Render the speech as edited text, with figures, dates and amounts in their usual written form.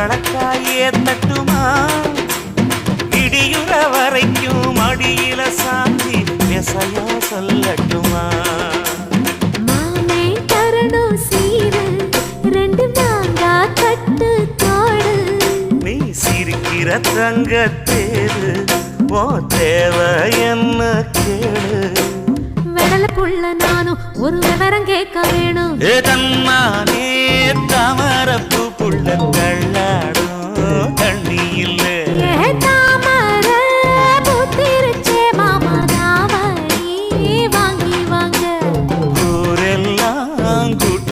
பழக்காயே தட்டுமா இடியுற வரைக்கும் அடியில சாந்தி விசையா சொல்லட்டுமா மாமே தரணும் சீரு ரெண்டு மாங்கா கட்டு தோடு நீ சிரிக்கிற தங்கத்தேரு ஓ தேவை என்ன கேளு வெடல புள்ள நானும் ஒரு விவரம் கேட்க வேணும் ஏ தன்